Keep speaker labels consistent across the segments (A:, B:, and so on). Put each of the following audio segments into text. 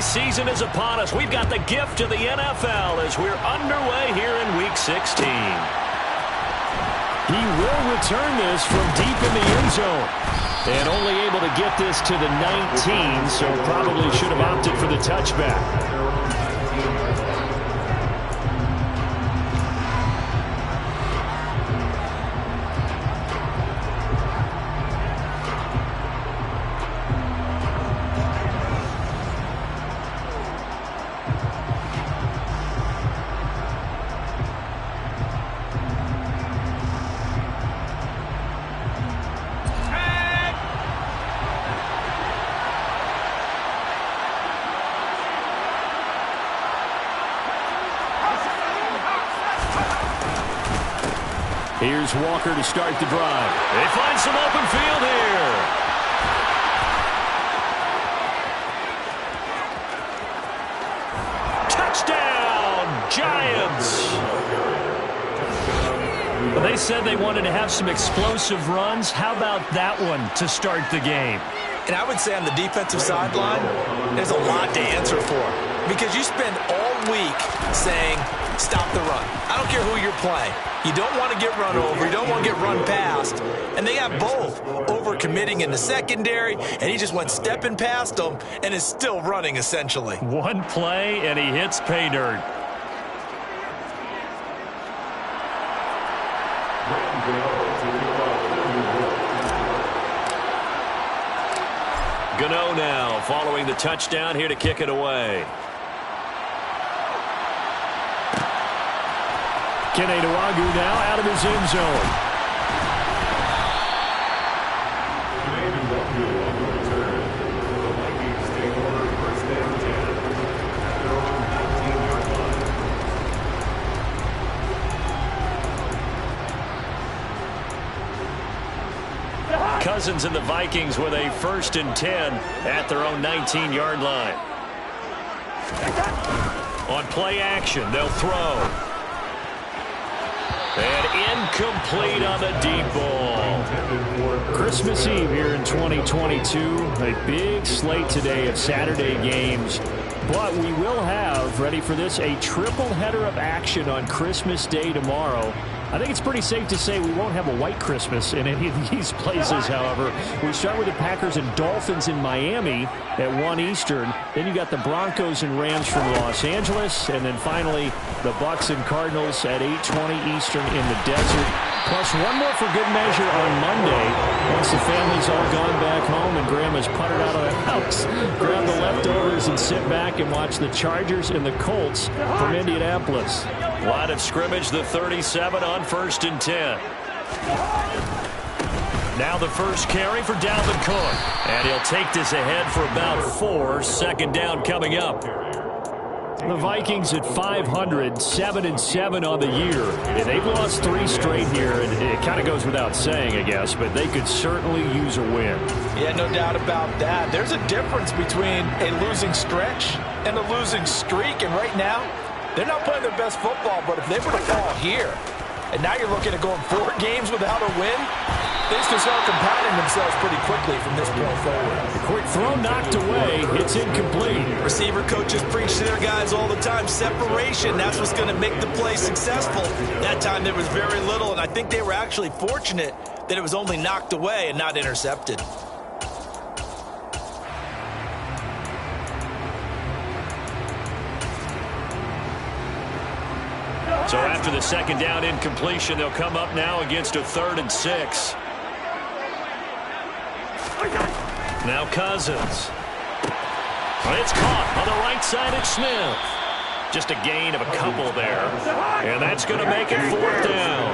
A: season is upon us. We've got the gift of the NFL as we're underway here in Week 16.
B: He will return this from deep in the end zone. And only able to get this to the 19, so probably should have opted for the touchback. Here's Walker to start the drive.
A: They find some open field here. Touchdown, Giants.
B: Well, they said they wanted to have some explosive runs. How about that one to start the game?
C: And I would say on the defensive sideline, there's a lot to answer for. Because you spend all week saying, stop the run. I don't care who you're playing. You don't want to get run over. You don't want to get run past. And they got both over-committing in the secondary, and he just went stepping past them and is still running, essentially.
B: One play, and he hits pay dirt.
A: Gano now following the touchdown here to kick it away.
B: Keneduagu now out of his end zone.
A: Cousins and the Vikings with a 1st and 10 at their own 19-yard line. On play action, they'll throw. And incomplete on the deep ball.
B: Christmas Eve here in 2022. A big slate today of Saturday games. But we will have, ready for this, a triple header of action on Christmas Day tomorrow. I think it's pretty safe to say we won't have a white Christmas in any of these places, however. We start with the Packers and Dolphins in Miami at 1 Eastern. Then you got the Broncos and Rams from Los Angeles. And then finally, the Bucs and Cardinals at 8:20 Eastern in the desert. Plus one more for good measure on Monday. Once the family's all gone back home and Grandma's puttered out of the house, grab the leftovers and sit back and watch the Chargers and the Colts from Indianapolis.
A: Line of scrimmage, the 37 on 1st and 10. Now the first carry for Dalvin Cook. And he'll take this ahead for about 4. 2nd down coming up.
B: The Vikings at 500, 7-7 on the year. And they've lost 3 straight here, and it kind of goes without saying, I guess, but they could certainly use a win.
C: Yeah, no doubt about that. There's a difference between a losing stretch and a losing streak, and right now, they're not playing their best football, but if they were to fall here, and now you're looking at going 4 games without a win, things can start compounding themselves pretty quickly from this point forward.
B: The quick throw knocked away. It's incomplete.
C: Receiver coaches preach to their guys all the time. Separation, that's what's going to make the play successful. That time there was very little, and I think they were actually fortunate that it was only knocked away and not intercepted.
A: So after the 2nd down incompletion, they'll come up now against a 3rd and 6. Now Cousins. It's caught on the right side at Smith. Just a gain of a couple there. And that's going to make it 4th down.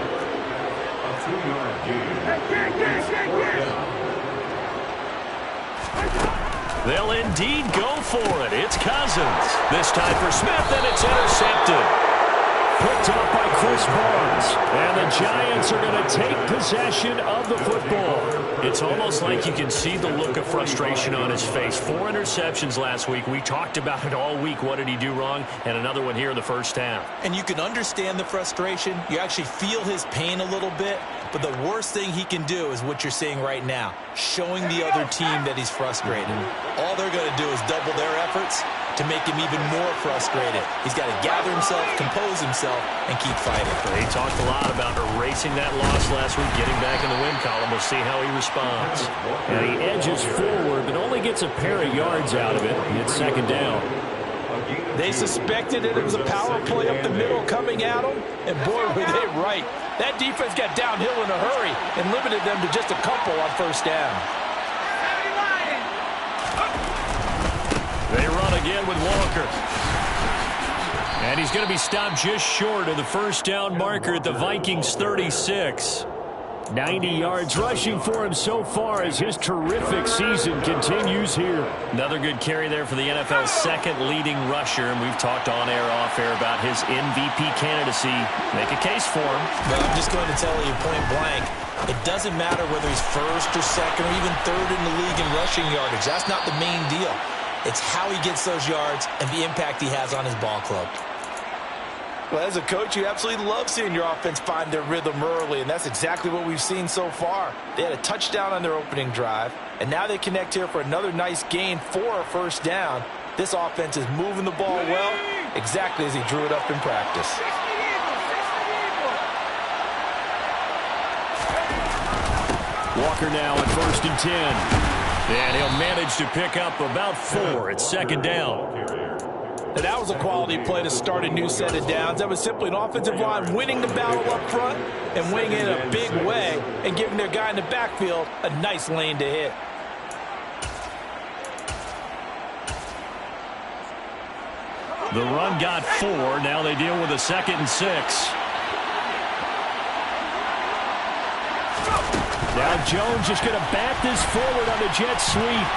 A: They'll indeed go for it. It's Cousins. This time for Smith, and it's intercepted.
B: Picked up by Chris Barnes. And the Giants are going to take possession of the football.
A: It's almost like you can see the look of frustration on his face. 4 interceptions last week. We talked about it all week. What did he do wrong? And another one here in the first half.
C: And you can understand the frustration. You actually feel his pain a little bit. But the worst thing he can do is what you're seeing right now, showing the other team that he's frustrated. All they're going to do is double their efforts to make him even more frustrated. He's got to gather himself, compose himself, and keep fighting.
A: He talked a lot about erasing that loss last week, getting back in the win column. We'll see how he responds.
B: And he edges forward, but only gets a pair of yards out of it. It's second down.
C: They suspected it was a power play up the middle coming at them, and boy, were they right. That defense got downhill in a hurry and limited them to just a couple on first down.
A: They run again with Walker. And he's going to be stopped just short of the first down marker at the Vikings 36.
B: 90 yards rushing for him so far as his terrific season continues here.
A: Another good carry there for the NFL's second leading rusher, and we've talked on air, off air about his MVP candidacy. Make a case for him.
C: But I'm just going to tell you point blank, it doesn't matter whether he's first or second or even third in the league in rushing yardage. That's not the main deal. It's how he gets those yards and the impact he has on his ball club. Well, as a coach, you absolutely love seeing your offense find their rhythm early, and that's exactly what we've seen so far. They had a touchdown on their opening drive, and now they connect here for another nice gain for a first down. This offense is moving the ball well, exactly as he drew it up in practice.
B: Walker now at 1st and 10.
A: And he'll manage to pick up about 4 at second down.
C: And that was a quality play to start a new set of downs. That was simply an offensive line winning the battle up front and winning it in a big way and giving their guy in the backfield a nice lane to hit.
A: The run got 4. Now they deal with a 2nd and 6.
B: Now Jones just going to bat this forward on the jet sweep.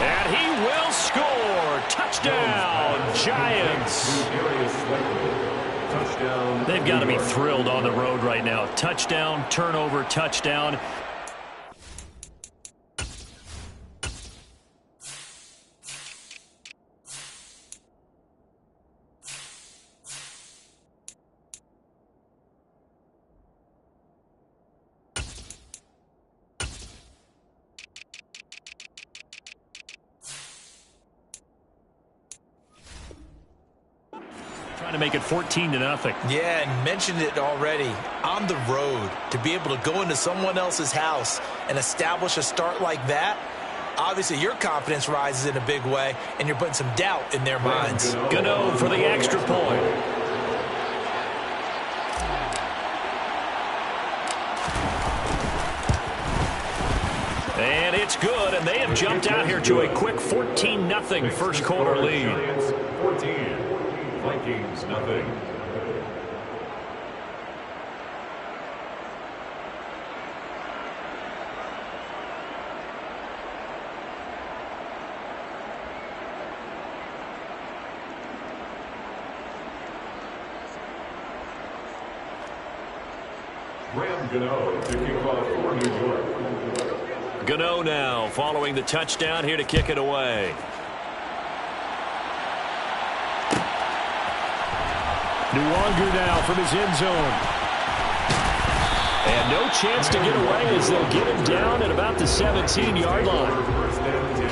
A: And he will score. Touchdown, Giants. They've got to be thrilled on the road right now. Touchdown, turnover, touchdown. To make it 14-0.
C: Yeah, and mentioned it already. On the road, to be able to go into someone else's house and establish a start like that, obviously your confidence rises in a big way, and you're putting some doubt in their minds.
A: Gano for the extra point. And it's good, and they have jumped out here to a quick 14-0 first quarter lead.
D: 14. Vikings, nothing. Graham Gano to kick off for New York.
A: Gano now following the touchdown here to kick it away.
B: Nuwanger now from his end zone.
A: And no chance to get away as they'll get him down at about the 17-yard line.
D: First down 10.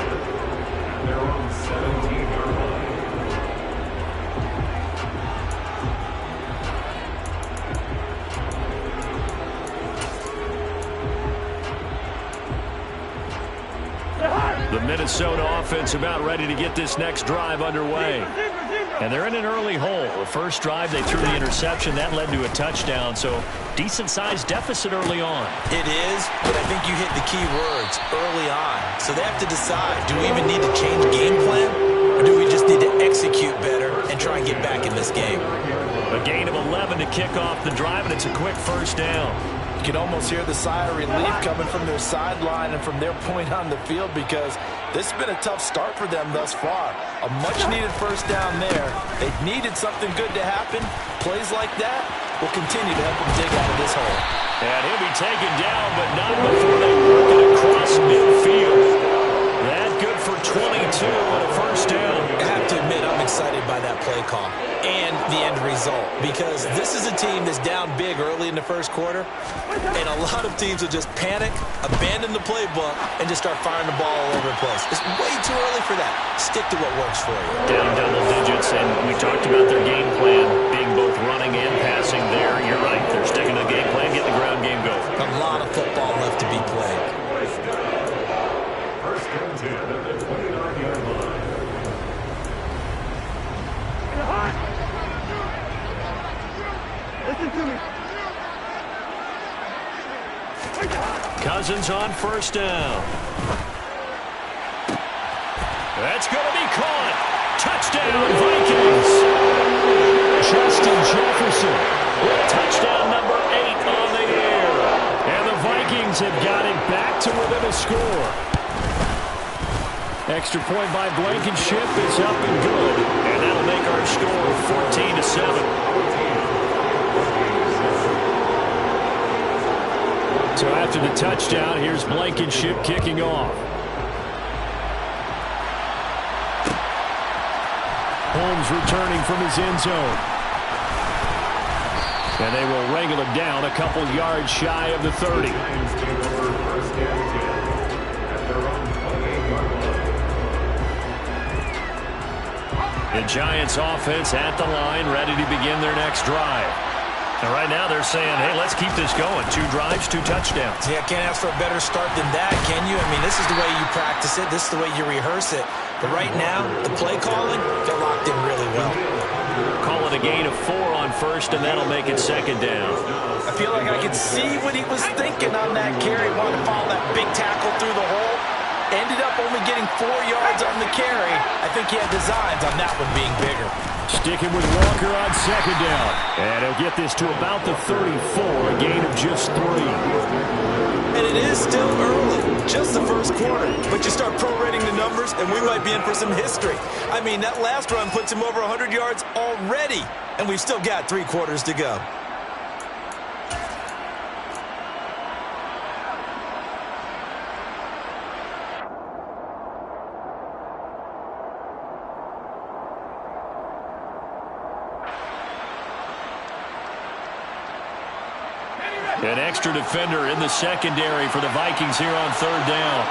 D: They're on the 17-yard line.
A: The Minnesota offense about ready to get this next drive underway. And they're in an early hole. The first drive, they threw the interception. That led to a touchdown, so decent-sized deficit early on.
C: It is, but I think you hit the key words early on. So they have to decide, do we even need to change game plan, or do we just need to execute better and try and get back in this game?
A: A gain of 11 to kick off the drive, and it's a quick first down.
C: You can almost hear the sigh of relief coming from their sideline and from their point on the field, because this has been a tough start for them thus far. A much-needed first down there. They've needed something good to happen. Plays like that will continue to help them dig out of this hole.
A: And he'll be taken down, but not before they work it across midfield. That good for 22 and a first down.
C: I have to admit, I'm excited by that play call and the end result, because this is a team that's down big early in the first quarter, and a lot of teams will just panic, abandon the playbook, and just start firing the ball all over the place. It's way too early for that. Stick to what works for you.
A: Down double digits, and we talked about their game plan being both running and passing there. You're right. They're sticking to the game plan, getting the ground game going.
C: A lot of football left to be played.
D: First and 10 at the 29-yard line.
E: Listen to me.
A: Cousins on first down. That's going to be caught. Touchdown, Vikings.
B: Justin Jefferson.
A: Touchdown number 8 on the year.
B: And the Vikings have got it back to within a score. Extra point by Blankenship is up and good.
A: And that'll make our score 14-7.
B: So after the touchdown, here's Blankenship kicking off. Holmes returning from his end zone. And they will wrangle it down a couple yards shy of the 30.
D: Giants take over first and 10 at their own 28-yard line.
A: The Giants offense at the line, ready to begin their next drive. And right now they're saying, hey, let's keep this going. 2 drives, 2 touchdowns.
C: Yeah, can't ask for a better start than that, can you? I mean, this is the way you practice it. This is the way you rehearse it. But right now, the play calling, they're locked in really well.
A: Call it a gain of 4 on first, and that'll make it second down.
C: I feel like I could see what he was thinking on that carry. Wanted to follow that big tackle through the hole. Ended up only getting 4 yards on the carry. I think he had designs on that one being bigger.
B: Sticking with Walker on second down. And he'll get this to about the 34, a gain of just 3.
C: And it is still early, just the first quarter. But you start prorating the numbers, and we might be in for some history. I mean, that last run puts him over 100 yards already, and we've still got 3 quarters to go.
A: An extra defender in the secondary for the Vikings here on third down.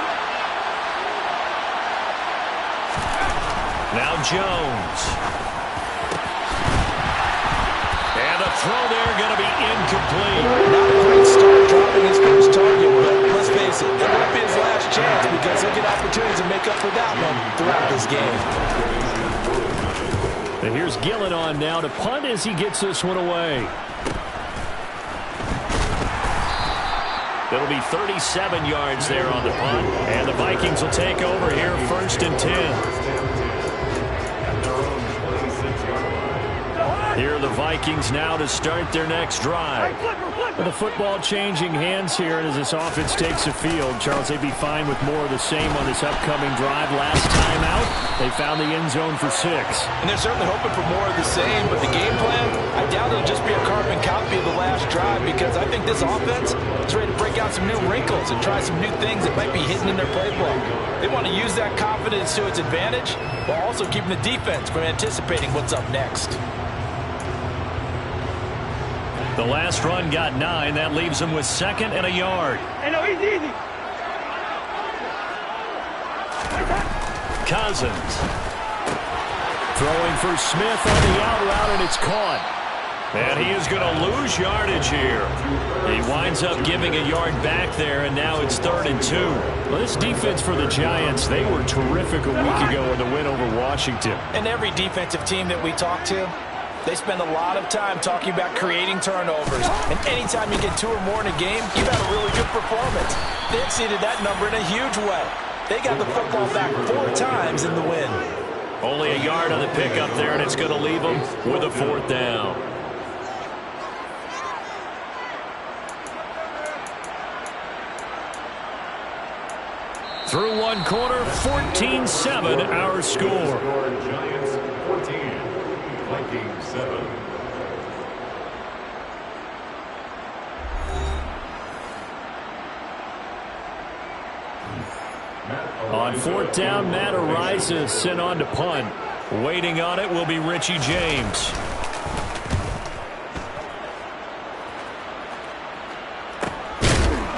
A: Now Jones. And the throw there going to be incomplete.
C: Not a great start dropping his first target, but let's face it, that might be his last chance because he'll get opportunities to make up for that one throughout this game.
B: And here's Gillen on now to punt as he gets this one away.
A: It'll be 37 yards there on the punt. And the Vikings will take over here, first and 10. Here are the Vikings now to start their next drive.
B: With the football changing hands here, and as this offense takes the field, Charles, they'd be fine with more of the same on this upcoming drive. Last time out, they found the end zone for 6.
C: And they're certainly hoping for more of the same, but the game plan, I doubt it'll just be a carbon copy of the last drive because I think this offense is ready to break out some new wrinkles and try some new things that might be hidden in their playbook. They want to use that confidence to its advantage while also keeping the defense from anticipating what's up next.
A: The last run got 9. That leaves them with 2nd and a yard.
E: Hey, no, easy.
A: Cousins.
B: Throwing for Smith on the out route, and it's caught.
A: And he is going to lose yardage here. He winds up giving a yard back there, and now it's 3rd and 2.
B: Well, this defense for the Giants, they were terrific a week ago in the win over Washington.
C: And every defensive team that we talk to, they spend a lot of time talking about creating turnovers. And anytime you get 2 or more in a game, you've had a really good performance. They exceeded that number in a huge way. They got the football back 4 times in the win.
A: Only a yard on the pickup there, and it's going to leave them with a 4th down. Through one quarter, 14-7, our score.
D: Giants 14, Vikings 7.
B: On fourth down, Matt Ariza sent on to punt.
A: Waiting on it will be Richie James.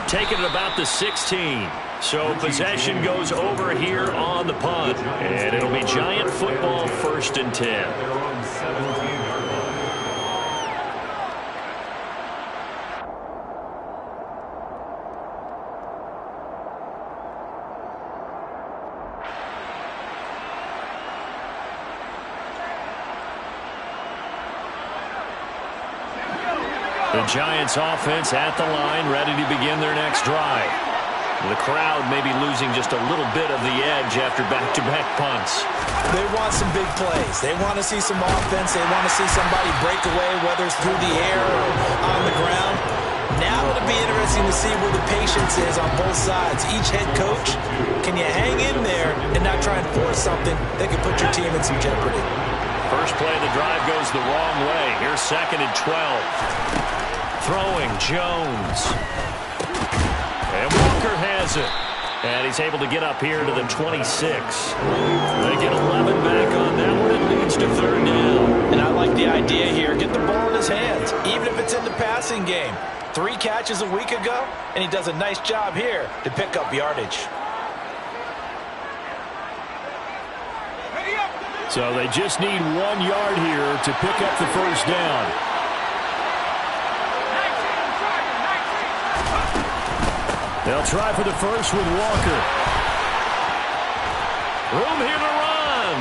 A: Taking it about the 16. So possession goes over here on the punt. And it'll be Giant football, 1st and 10. The Giants offense at the line, ready to begin their next drive. The crowd may be losing just a little bit of the edge after back-to-back punts.
C: They want some big plays. They want to see some offense. They want to see somebody break away, whether it's through the air or on the ground. Now it'll be interesting to see where the patience is on both sides. Each head coach, can you hang in there and not try and force something that could put your team in some jeopardy?
A: First play of the drive goes the wrong way. Here's 2nd and 12. Throwing Jones. And Walker has it. And he's able to get up here to the 26. They get 11 back on that one. It leads to 3rd down.
C: And I like the idea here. Get the ball in his hands, even if it's in the passing game. 3 catches a week ago, and he does a nice job here to pick up yardage.
B: So they just need 1 yard here to pick up the 1st down. They'll try for the first with Walker.
A: Room here to run.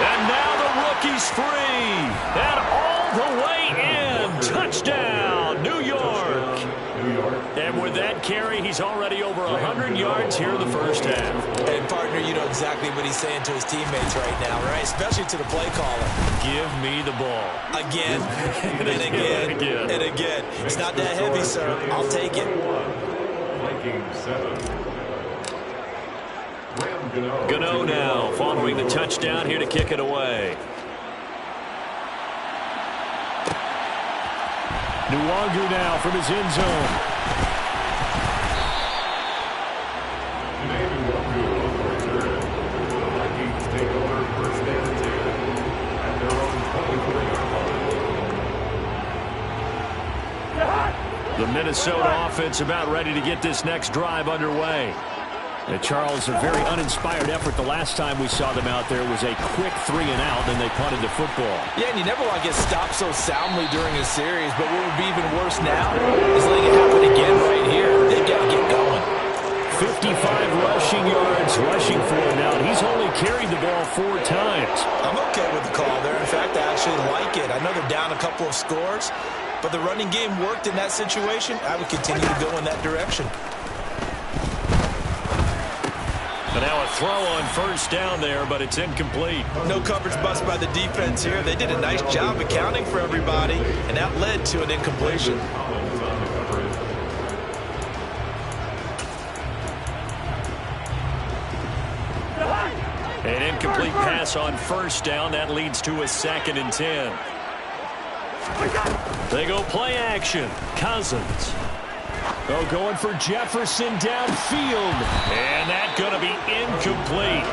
A: And now the rookie's free. And all the way in. Touchdown, New York. And with that carry, he's already over 100 yards here in the first half.
C: And, partner, you know exactly what he's saying to his teammates right now, right? Especially to the play caller.
A: Give me the ball.
C: Again, and again, and again. It's not that heavy, sir. I'll take it.
A: Gano now following the touchdown here to kick it away.
B: Nwangu now from his end zone.
A: The Minnesota offense about ready to get this next drive underway.
B: Charles, a very uninspired effort the last time we saw them out there was a quick 3 and out, then they punted the football.
C: Yeah, and you never want to get stopped so soundly during a series, but what would be even worse now is letting it happen again right here. They've got to get going.
B: 55 rushing yards rushing for him now. He's only carried the ball 4 times.
C: I'm okay with the call there. In fact, I actually like it. I know they're down a couple of scores, but the running game worked in that situation. I would continue to go in that direction.
A: But now a throw on first down there, but it's incomplete.
C: No coverage bust by the defense here. They did a nice job accounting for everybody, and that led to an incompletion.
A: An incomplete pass on first down. That leads to a 2nd and 10. They go play action. Cousins.
B: Oh, going for Jefferson downfield.
A: And that's going to be incomplete.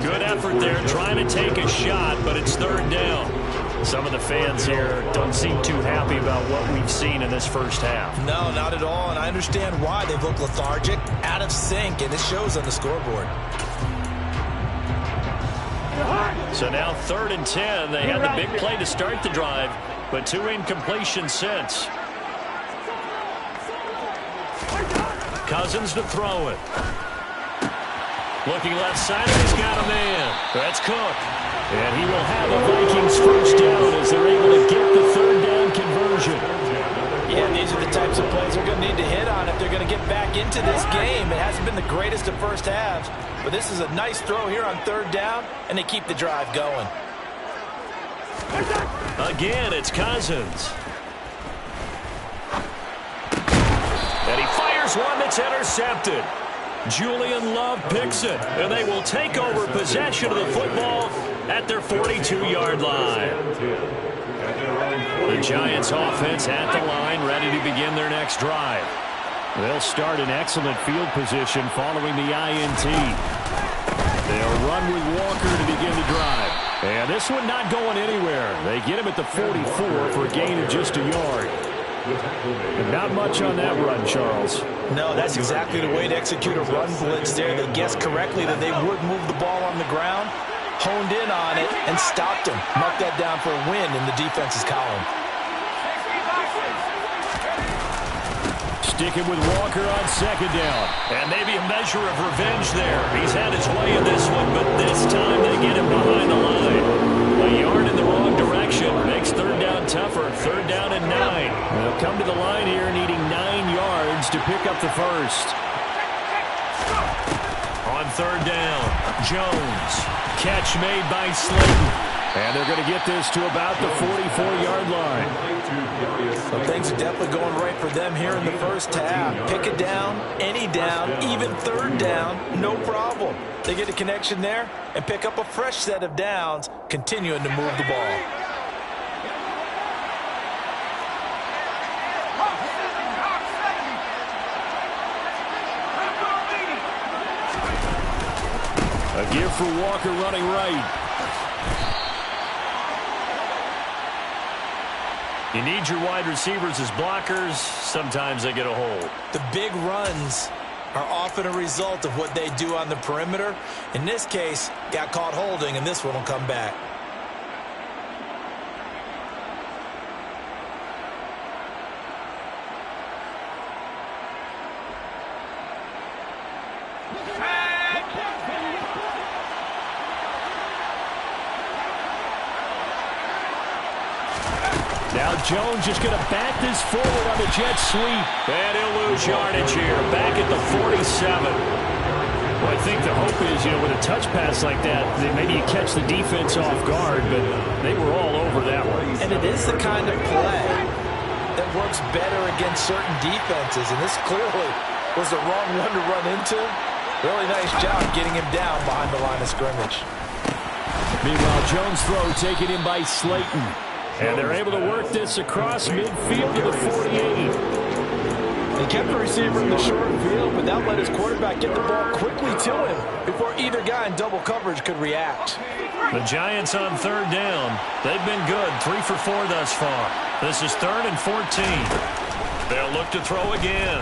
A: Good effort there trying to take a shot, but it's 3rd down. Some of the fans here don't seem too happy about what we've seen in this first half.
C: No, not at all, and I understand why. They've looked lethargic, out of sync, and it shows on the scoreboard.
A: So now 3rd and 10. They had the big play to start the drive, but 2 incompletions since. Cousins to throw it. Looking left side, and he's got a man. That's Cook. And he will have a Vikings first down as they're able to get the 3rd down conversion.
C: Yeah, these are the types of plays they're going to need to hit on if they're going to get back into this game. It hasn't been the greatest of first halves, but this is a nice throw here on 3rd down, and they keep the drive going.
A: Again, it's Cousins. And he fires one that's intercepted. Julian Love picks it, and they will take over possession of the football at their 42-yard line. The Giants offense at the line, ready to begin their next drive.
B: They'll start in excellent field position following the INT. They'll run with Walker to begin the drive. And this one not going anywhere. They get him at the 44 for a gain of just a yard. And not much on that run, Charles.
C: No, that's exactly the way to execute a run blitz there. They guessed correctly that they would move the ball on the ground, honed in on it, and stopped him. Marked that down for a win in the defense's column.
B: Sticking with Walker on second down.
A: And maybe a measure of revenge there. He's had his way in this one, but this time they get him behind the line. A yard in the wrong direction makes third down tougher. Third down and 9.
B: They'll come to the line here needing 9 yards to pick up the first.
A: On third down, Jones. Catch made by Slayton.
B: And they're going to get this to about the 44-yard line.
C: So things are definitely going right for them here in the first half. Pick it down, any down, even third down, no problem. They get a connection there and pick up a fresh set of downs, continuing to move the ball.
B: A give for Walker running right.
A: You need your wide receivers as blockers. Sometimes they get a hold.
C: The big runs are often a result of what they do on the perimeter. In this case, got caught holding, and this one will come back.
B: Now Jones just going to back this forward on the jet sweep.
A: And he'll lose yardage here. Back at the 47.
B: Well, I think the hope is, with a touch pass like that maybe you catch the defense off guard, but they were all over that one.
C: And it is the kind of play that works better against certain defenses, and this clearly was the wrong one to run into. Really nice job getting him down behind the line of scrimmage.
B: Meanwhile, Jones' throw taken in by Slayton. And they're able to work this across midfield to the 48.
C: He kept the receiver in the short field, but that let his quarterback get the ball quickly to him before either guy in double coverage could react.
A: The Giants on third down. They've been good, 3 for 4 thus far. This is 3rd and 14. They'll look to throw again.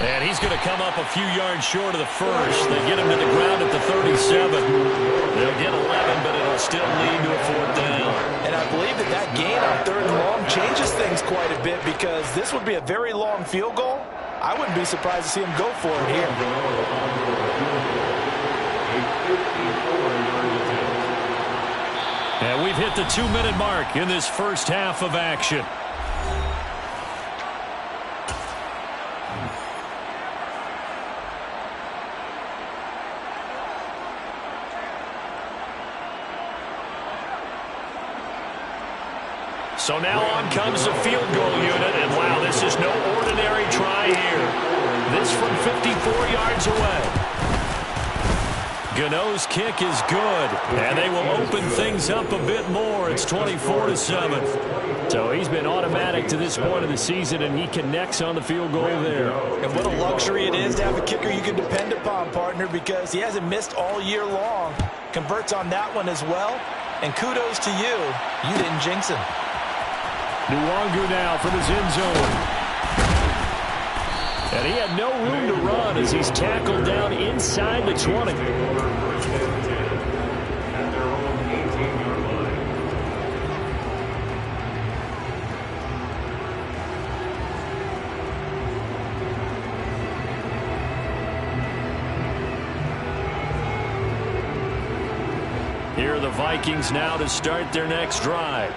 A: And he's going to come up a few yards short of the first. They get him to the ground at the 37. They'll get 11, but it'll still lead to a 4th down.
C: And I believe that gain on 3rd and long changes things quite a bit, because this would be a very long field goal. I wouldn't be surprised to see him go for it here.
A: And we've hit the 2-minute mark in this first half of action. So now on comes the field goal unit, and wow, this is no ordinary try here. This from 54 yards away. Gano's kick is good, and they will open things up a bit more. It's 24-7.
B: So he's been automatic to this point of the season, and he connects on the field goal there.
C: And what a luxury it is to have a kicker you can depend upon, partner, because he hasn't missed all year long. Converts on that one as well, and kudos to you. You didn't jinx him.
B: Nwangu now from his end zone. And he had no room to run as he's tackled down inside the 20.
A: Here are the Vikings now to start their next drive.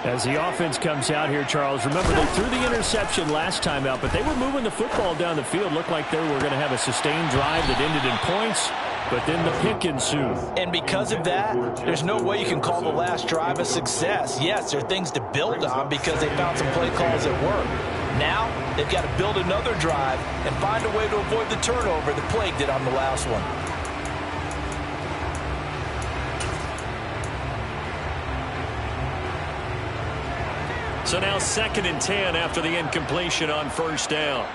B: As the offense comes out here, Charles, remember they threw the interception last time out, but they were moving the football down the field. Looked like they were going to have a sustained drive that ended in points, but then the pick ensued.
C: And because of that, there's no way you can call the last drive a success. Yes, there are things to build on because they found some play calls that work. Now, they've got to build another drive and find a way to avoid the turnover that plagued it on the last one.
A: So now 2nd and 10 after the incompletion on first down.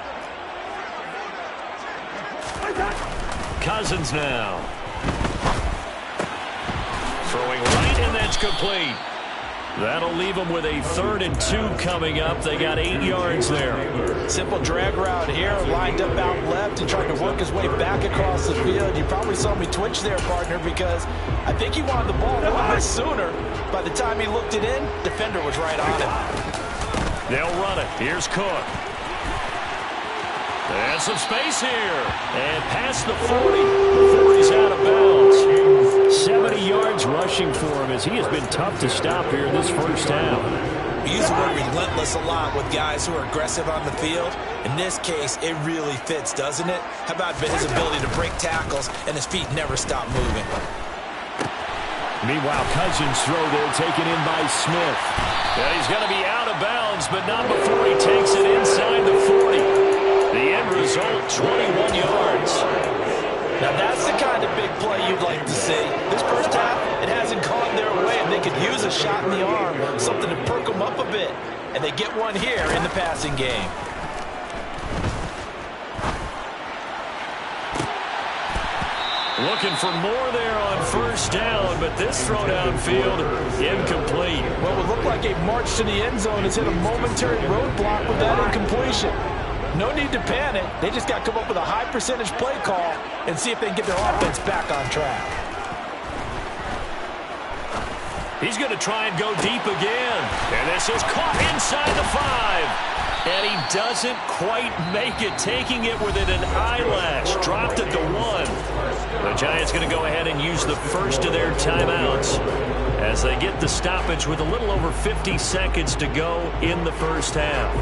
A: Cousins now. Throwing right, and that's complete. That'll leave them with a 3rd and 2 coming up. They got 8 yards there.
C: Simple drag route here, lined up out left and trying to work his way back across the field. You probably saw me twitch there, partner, because I think he wanted the ball a little bit sooner. By the time he looked it in, defender was right on him.
A: They'll run it. Here's Cook. And some space here. And past the 40 before he's out of bounds.
B: 70 yards rushing for him as he has been tough to stop here in this first half.
C: We use the word relentless a lot with guys who are aggressive on the field. In this case, it really fits, doesn't it? How about his ability to break tackles and his feet never stop moving?
B: Meanwhile, Cousins throw there taken in by Smith.
A: Yeah, he's going to be out of bounds, but not before he takes it inside the 40. The end result, 21 yards.
C: Now that's the kind of big play you'd like to see. This first half, it hasn't gone their way, and they could use a shot in the arm, something to perk them up a bit. And they get one here in the passing game.
A: Looking for more there on first down, but this throw downfield, incomplete.
C: What would look like a march to the end zone has hit a momentary roadblock with that incompletion. No need to panic. They just got to come up with a high percentage play call and see if they can get their offense back on track.
A: He's going to try and go deep again. And this is caught inside the 5. And he doesn't quite make it, taking it within an eyelash. Dropped it to 1. The Giants going to go ahead and use the first of their timeouts as they get the stoppage with a little over 50 seconds to go in the first half.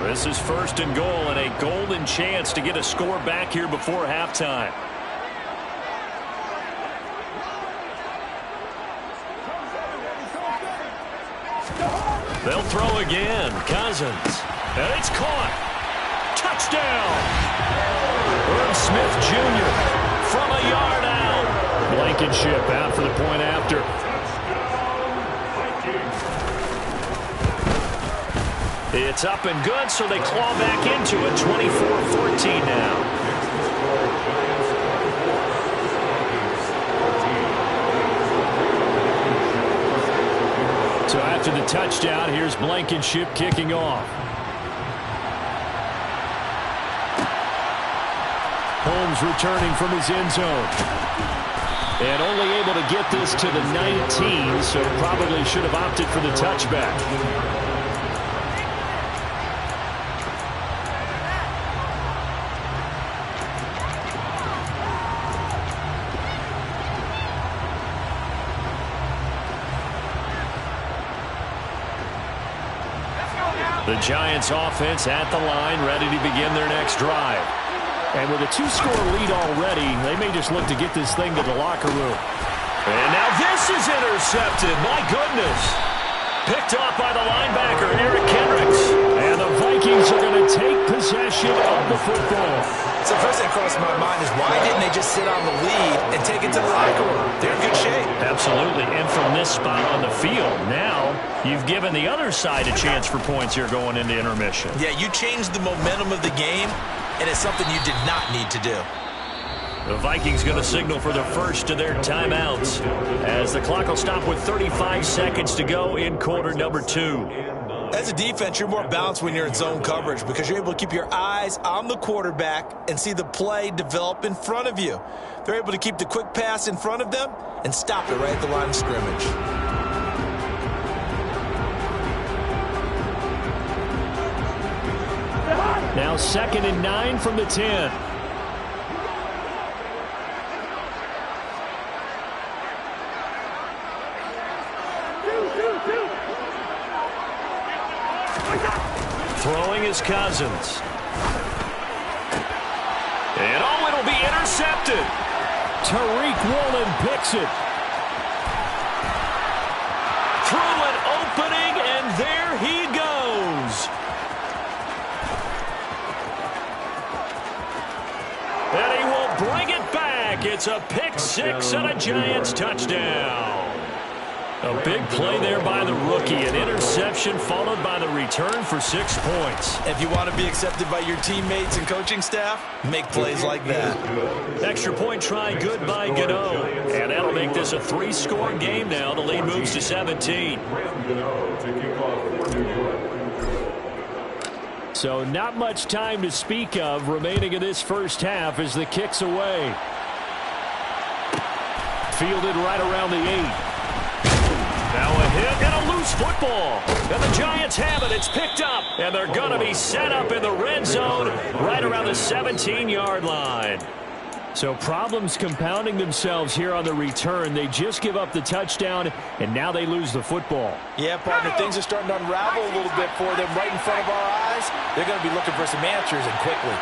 A: This is 1st and goal and a golden chance to get a score back here before halftime. They'll throw again. Cousins. And it's caught. Touchdown. Irv Smith Jr. from a yard out.
B: Blankenship out for the point after.
A: It's up and good, so they claw back into it. 24-14 now.
B: So after the touchdown, here's Blankenship kicking off. Holmes returning from his end zone. And only able to get this to the 19, so probably should have opted for the touchback.
A: The Giants offense at the line, ready to begin their next drive.
B: And with a 2-score lead already, they may just look to get this thing to the locker room.
A: And now this is intercepted. My goodness. Picked off by the linebacker, Eric Kendricks.
B: And the Vikings are going to take possession of the football.
C: So first thing crossed my mind is why didn't they just sit on the lead and take it to the locker room? They're in good shape.
A: Absolutely. And from this spot on the field, now you've given the other side a chance for points here going into intermission.
C: Yeah, you changed the momentum of the game, and it's something you did not need to do.
A: The Vikings going to signal for the first of their timeouts as the clock will stop with 35 seconds to go in quarter number 2.
C: As a defense, you're more balanced when you're in zone coverage because you're able to keep your eyes on the quarterback and see the play develop in front of you. They're able to keep the quick pass in front of them and stop it right at the line of scrimmage.
B: Now 2nd and 9 from the 10.
A: Throwing is Cousins. And oh, it'll be intercepted.
B: Tariq Woolen picks it.
A: Through an opening, and there It's a pick six and a Giants touchdown. A big play there by the rookie. An interception followed by the return for 6 points.
C: If you want to be accepted by your teammates and coaching staff, make plays like that.
A: Extra point try good by Gano. And that'll make this a 3-score game now. The lead moves to 17.
B: So not much time to speak of remaining in this first half as the kick's away. Fielded right around the 8.
A: Now a hit and a loose football. And the Giants have it. It's picked up. And they're going to be set up in the red zone right around the 17-yard line.
B: So problems compounding themselves here on the return. They just give up the touchdown, and now they lose the football.
C: Yeah, partner, things are starting to unravel a little bit for them right in front of our eyes. They're going to be looking for some answers, and quickly.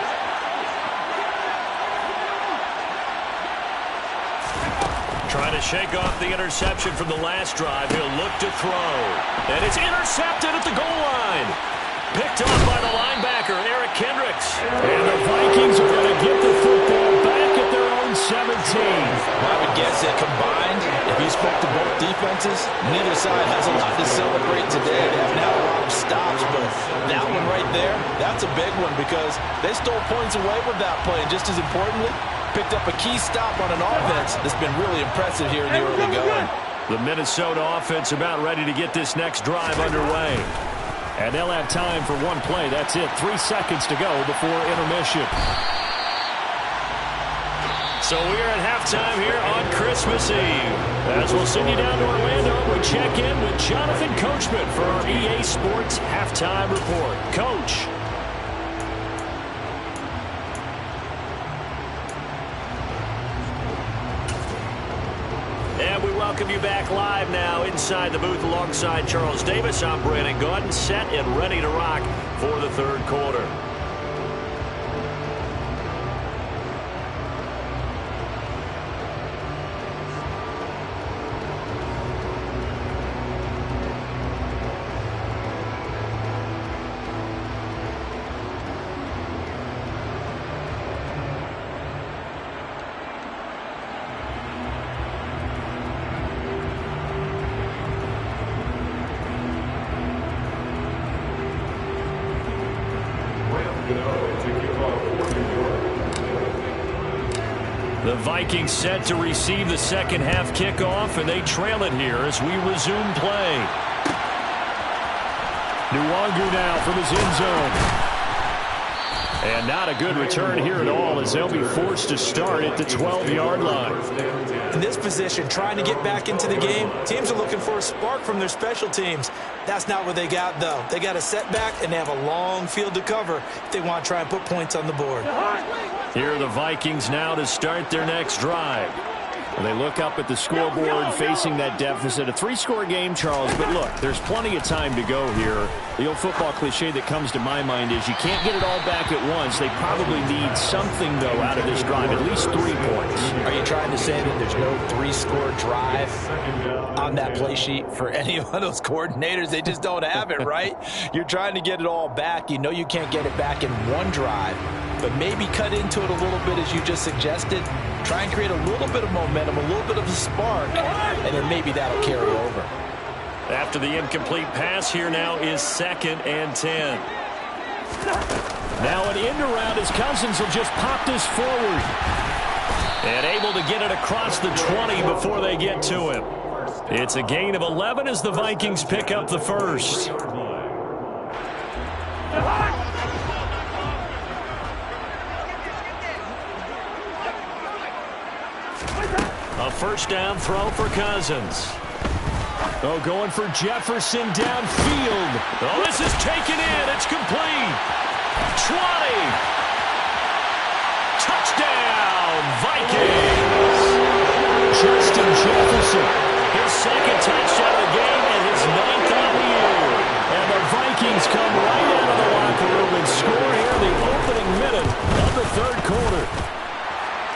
A: Trying to shake off the interception from the last drive. He'll look to throw. And it's intercepted at the goal line. Picked off by the linebacker, Eric Kendricks.
B: And the Vikings are going to get the football back at their own 17.
C: I would guess that combined, if you spoke to both defenses, neither side has a lot to celebrate today. They haven't had a lot of stops, but that one right there, that's a big one because they stole points away with that play. And just as importantly, picked up a key stop on an offense that's been really impressive here in the early going.
A: The Minnesota offense about ready to get this next drive underway.
B: And they'll have time for one play. That's it. 3 seconds to go before intermission.
A: So we are at halftime here on Christmas Eve. As we'll send you down to Orlando, we check in with Jonathan Coachman for our EA Sports Halftime Report. Coach. And we welcome you back live now inside the booth alongside Charles Davis. I'm Brandon Gaudin, set and ready to rock for the third quarter. The Vikings set to receive the second half kickoff, and they trail it here as we resume play.
B: Nwangu now from his end zone.
A: And not a good return here at all as they'll be forced to start at the 12-yard line.
C: In this position, trying to get back into the game, teams are looking for a spark from their special teams. That's not what they got, though. They got a setback, and they have a long field to cover if they want to try and put points on the board.
A: Here are the Vikings now to start their next drive.
B: They look up at the scoreboard facing that deficit. A 3-score game, Charles, but look, there's plenty of time to go here. The old football cliche that comes to my mind is you can't get it all back at once. They probably need something, though, out of this drive, at least 3 points.
C: Are you trying to say that there's no 3-score drive on that play sheet for any of those coordinators? They just don't have it, right? You're trying to get it all back. You know you can't get it back in one drive, but maybe cut into it a little bit as you just suggested. Try and create a little bit of momentum, a little bit of a spark, and then maybe that'll carry over.
A: After the incomplete pass, here now is 2nd and 10.
B: Now an end around as Cousins will just pop this forward.
A: And able to get it across the 20 before they get to him. It's a gain of 11 as the Vikings pick up the first. A first down throw for Cousins.
B: Oh, going for Jefferson downfield.
A: Oh, this is taken in. It's complete. 20. Touchdown, Vikings.
B: Justin Jefferson.
A: His second touchdown of the game and his 9th on the year.
B: And the Vikings come right out of the locker room and score here in the opening minute of the third quarter.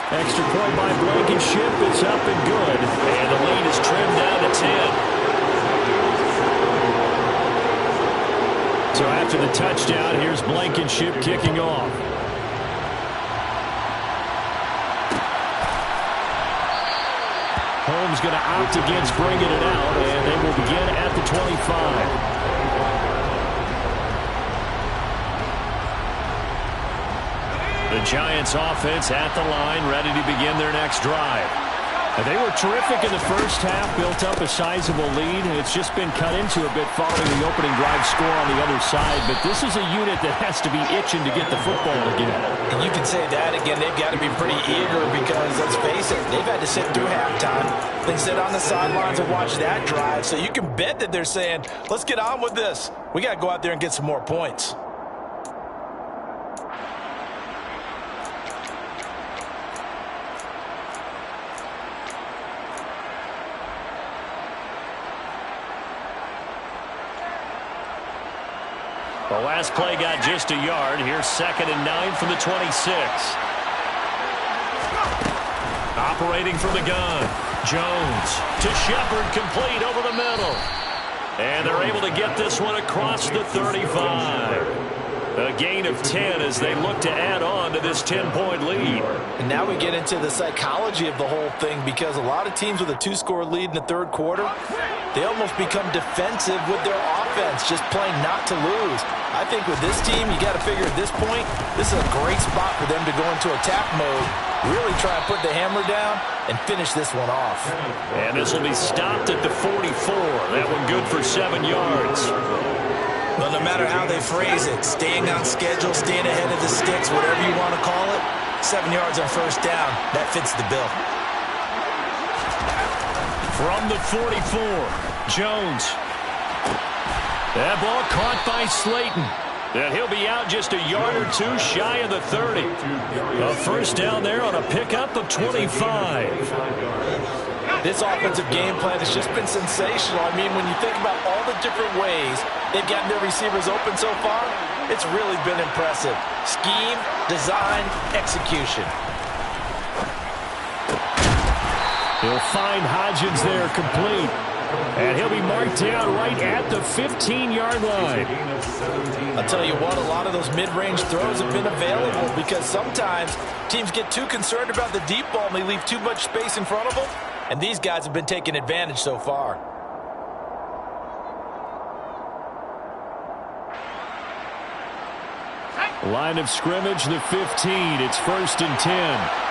B: Extra point by Blankenship. It's up and good.
A: And the lead is trimmed down to 10.
B: So after the touchdown, here's Blankenship kicking off. Holmes going to opt against bringing it out, and they will begin at the 25.
A: The Giants offense at the line, ready to begin their next drive.
B: They were terrific in the first half, built up a sizable lead, and it's just been cut into a bit following the opening drive score on the other side. But this is a unit that has to be itching to get the football again.
C: And you can say that again. They've got to be pretty eager because, let's face it, they've had to sit through halftime. They sit on the sidelines and watch that drive. So you can bet that they're saying, let's get on with this. We got to go out there and get some more points.
A: The last play got just a yard. Here's 2nd and 9 from the 26. Operating from the gun. Jones to Shepard, complete over the middle. And they're able to get this one across the 35. A gain of 10 as they look to add on to this 10-point lead.
C: And now we get into the psychology of the whole thing, because a lot of teams with a 2-score lead in the third quarter, they almost become defensive with their offense, just playing not to lose. I think with this team, you got to figure at this point, this is a great spot for them to go into attack mode, really try to put the hammer down and finish this one off.
A: And this will be stopped at the 44. That one good for 7 yards.
C: Well, no matter how they phrase it, staying on schedule, staying ahead of the sticks, whatever you want to call it, 7 yards on first down, that fits the bill.
A: From the 44, Jones. That ball caught by Slayton. And he'll be out just a yard or two shy of the 30. A first down there on a pickup of 25.
C: This offensive game plan has just been sensational. I mean, when you think about all the different ways they've gotten their receivers open so far, it's really been impressive. Scheme, design, execution.
B: He'll find Hodgins there complete. And he'll be marked down right at the 15-yard line.
C: I'll tell you what, a lot of those mid-range throws have been available because sometimes teams get too concerned about the deep ball and they leave too much space in front of them. And these guys have been taking advantage so far.
B: Line of scrimmage, the 15. It's 1st and 10.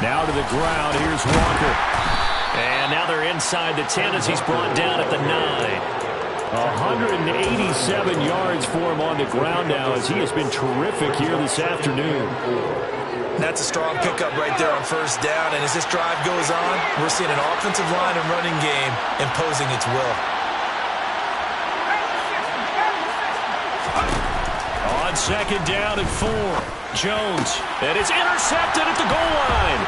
B: Now to the ground. Here's Walker.
A: And now they're inside the 10 as he's brought down at the 9.
B: 187 yards for him on the ground now as he has been terrific here this afternoon.
C: That's a strong pickup right there on first down. And as this drive goes on, we're seeing an offensive line and running game imposing its will.
A: On 2nd down and 4. Jones. And it's intercepted at the goal line.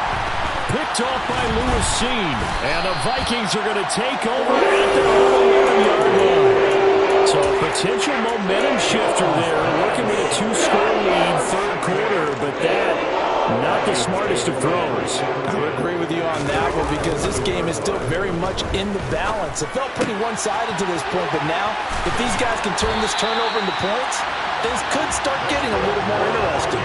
B: Picked off by Lewis Seen. And the Vikings are going to take over at the 11-yard line. So a potential momentum shifter there. Working with a 2-score lead third quarter, but that not the smartest of throws.
C: I would agree with you on that one because this game is still very much in the balance. It felt pretty one-sided to this point, but now if these guys can turn this turnover into points, things could start getting a little more interesting.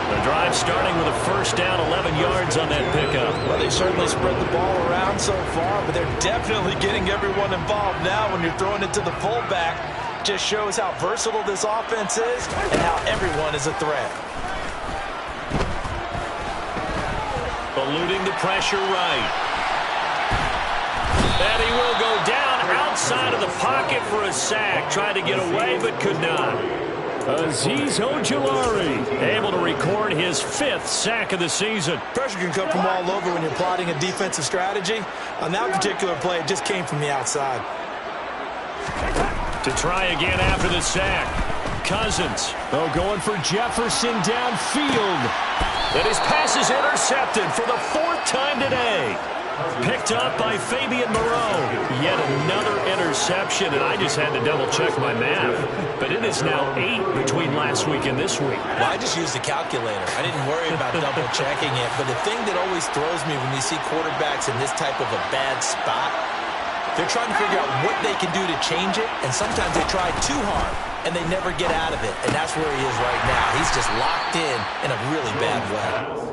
A: The drive starting with a first down, 11 yards on that pickup.
C: Well, they certainly spread the ball around so far, but they're definitely getting everyone involved now when you're throwing it to the fullback. Just shows how versatile this offense is and how everyone is a threat.
A: Eluding the pressure right. And he will go down outside of the pocket for a sack. Tried to get away, but could not.
B: Azeez Ojulari
A: able to record his 5th sack of the season.
C: Pressure can come from all over when you're plotting a defensive strategy. On that particular play, it just came from the outside.
A: To try again after the sack. Cousins.
B: Oh, going for Jefferson downfield.
A: And his pass is intercepted for the 4th time today. Picked up by Fabian Moreau. Yet another interception, and I just had to double-check my math. But it is now 8 between last week and this week.
C: Well, I just used the calculator. I didn't worry about double-checking it. But the thing that always throws me when you see quarterbacks in this type of a bad spot, they're trying to figure out what they can do to change it, and sometimes they try too hard. and they never get out of it. And that's where he is right now. He's just locked in a really bad way.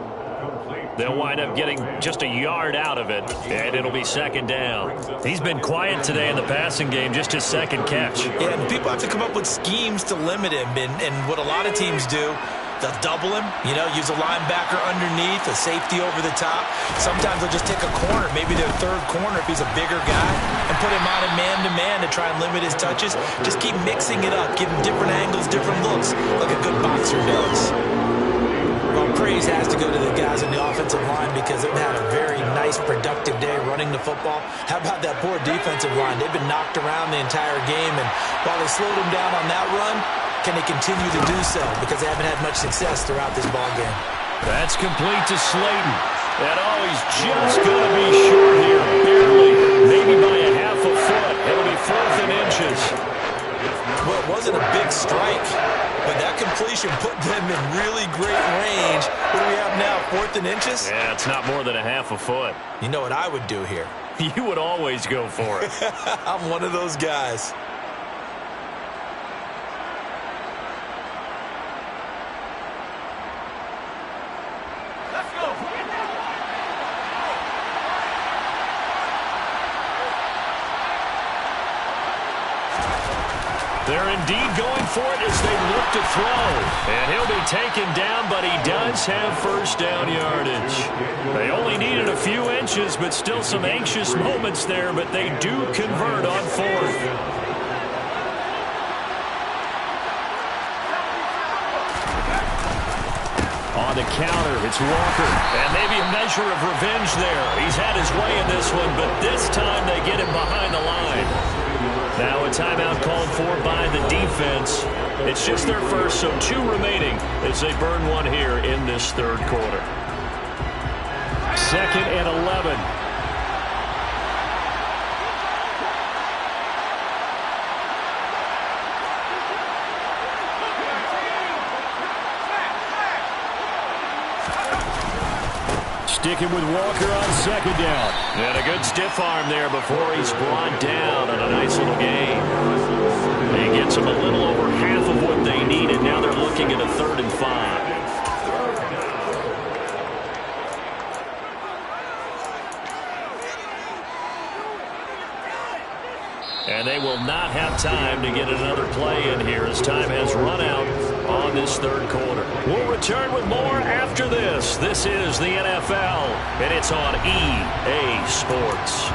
A: They'll wind up getting just a yard out of it, and it'll be second down. He's been quiet today in the passing game, just his second catch.
C: Yeah, and people have to come up with schemes to limit him, and what a lot of teams do, they'll double him, use a linebacker underneath, a safety over the top. Sometimes they'll just take a corner, maybe their third corner if he's a bigger guy, and put him on a man-to-man to try and limit his touches. Just keep mixing it up, give him different angles, different looks, like a good boxer does. Well, praise has to go to the guys in the offensive line because they've had a very nice, productive day running the football. How about that poor defensive line? They've been knocked around the entire game, and while they slowed them down on that run, can they continue to do so? Because they haven't had much success throughout this ballgame.
A: That's complete to Slayton. And he's just going to be short here, barely, maybe by a half a foot. It'll be 4th and inches.
C: Well, it wasn't a big strike, but that completion put them in really great range. What do we have now, 4th and inches?
A: Yeah, it's not more than a half a foot.
C: You know what I would do here?
A: You would always go for it.
C: I'm one of those guys.
A: They're indeed going for it as they look to throw. And he'll be taken down, but he does have first down yardage. They only needed a few inches, but still some anxious moments there, but they do convert on 4th. On the counter, it's Walker. And maybe a measure of revenge there. He's had his way in this one, but this time they get him behind the line. Now a timeout called for by the defense. It's just their first, so 2 remaining as they burn one here in this third quarter. 2nd and 11. Sticking with Walker on 2nd down. And a good stiff arm there before he's brought down on a nice little gain. He gets them a little over half of what they needed. Now they're looking at a 3rd and 5. And they will not have time to get another play in here as time has run out on this third quarter. We'll return with more after this. This is the NFL, and it's on EA Sports.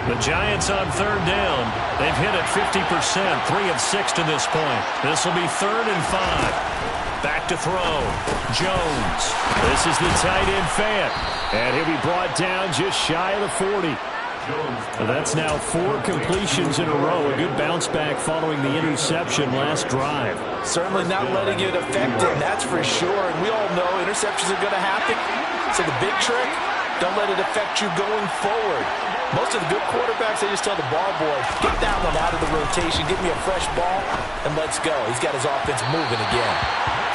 A: The Giants on 3rd down. They've hit it 50%, 3 of 6 to this point. This will be 3rd and 5. Back to throw. Jones. This is the tight end Fant. And he'll be brought down just shy of the 40. That's now 4 completions in a row. A good bounce back following the interception last drive.
C: Certainly not letting it affect him, that's for sure. And we all know interceptions are going to happen. So the big trick, don't let it affect you going forward. Most of the good quarterbacks, they just tell the ball boy, get that one out of the rotation, give me a fresh ball, and let's go. He's got his offense moving again.